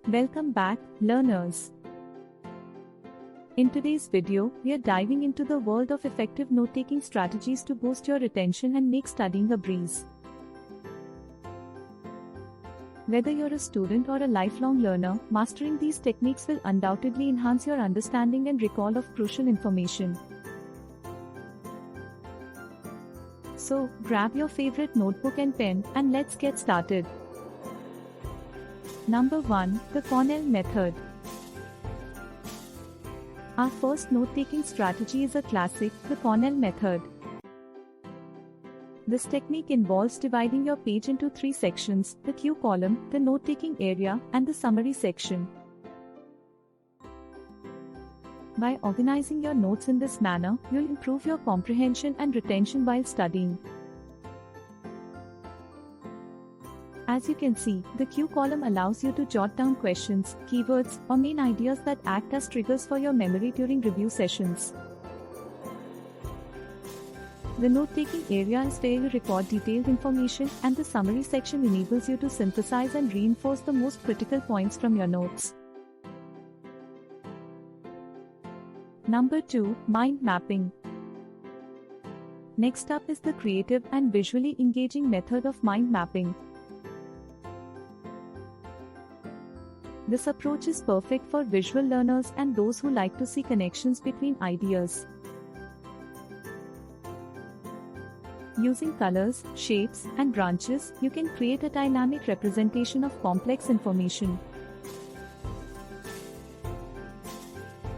Welcome back, learners. In today's video, we are diving into the world of effective note-taking strategies to boost your retention and make studying a breeze. Whether you're a student or a lifelong learner, mastering these techniques will undoubtedly enhance your understanding and recall of crucial information. So, grab your favorite notebook and pen, and let's get started. Number 1. The Cornell Method. Our first note-taking strategy is a classic, the Cornell Method. This technique involves dividing your page into 3 sections, the cue column, the note-taking area, and the summary section. By organizing your notes in this manner, you'll improve your comprehension and retention while studying. As you can see, the cue column allows you to jot down questions, keywords, or main ideas that act as triggers for your memory during review sessions. The note-taking area is where you record detailed information, and the summary section enables you to synthesize and reinforce the most critical points from your notes. Number 2. Mind mapping. Next up is the creative and visually engaging method of mind mapping. This approach is perfect for visual learners and those who like to see connections between ideas. Using colors, shapes, and branches, you can create a dynamic representation of complex information.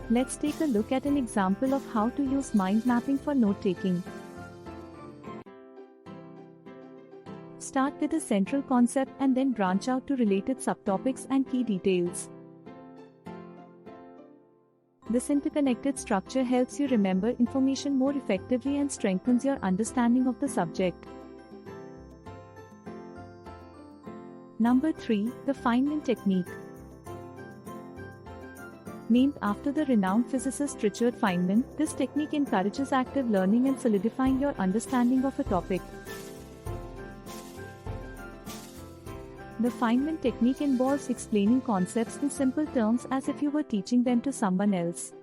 Let's take a look at an example of how to use mind mapping for note-taking. Start with a central concept and then branch out to related subtopics and key details. This interconnected structure helps you remember information more effectively and strengthens your understanding of the subject. Number 3. The Feynman Technique. Named after the renowned physicist Richard Feynman, this technique encourages active learning and solidifying your understanding of a topic. The Feynman technique involves explaining concepts in simple terms as if you were teaching them to someone else.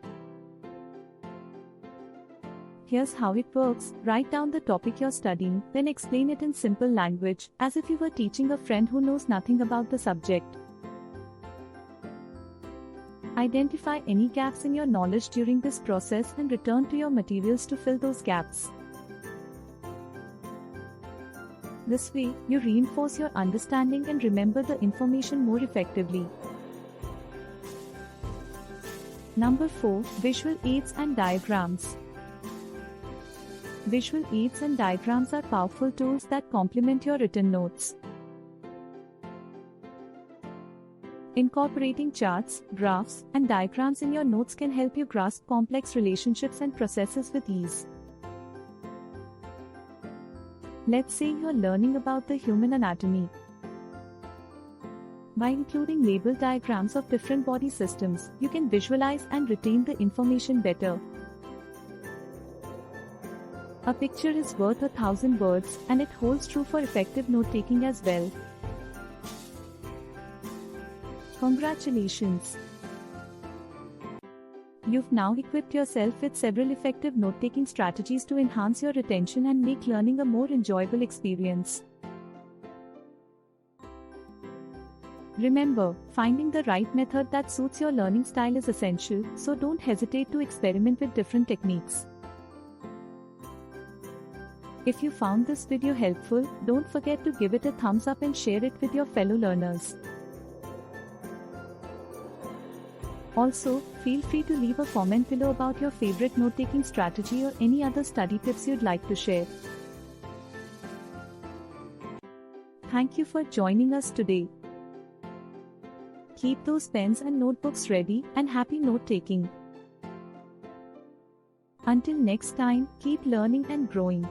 Here's how it works: write down the topic you're studying, then explain it in simple language, as if you were teaching a friend who knows nothing about the subject. Identify any gaps in your knowledge during this process and return to your materials to fill those gaps. This way, you reinforce your understanding and remember the information more effectively. Number 4. Visual aids and diagrams. Visual aids and diagrams are powerful tools that complement your written notes. Incorporating charts, graphs, and diagrams in your notes can help you grasp complex relationships and processes with ease. Let's say you're learning about the human anatomy. By including label diagrams of different body systems, you can visualize and retain the information better. A picture is worth 1,000 words, and it holds true for effective note-taking as well. Congratulations! You've now equipped yourself with several effective note-taking strategies to enhance your retention and make learning a more enjoyable experience. Remember, finding the right method that suits your learning style is essential, so don't hesitate to experiment with different techniques. If you found this video helpful, don't forget to give it a thumbs up and share it with your fellow learners. Also, feel free to leave a comment below about your favorite note-taking strategy or any other study tips you'd like to share. Thank you for joining us today. Keep those pens and notebooks ready, and happy note-taking. Until next time, keep learning and growing.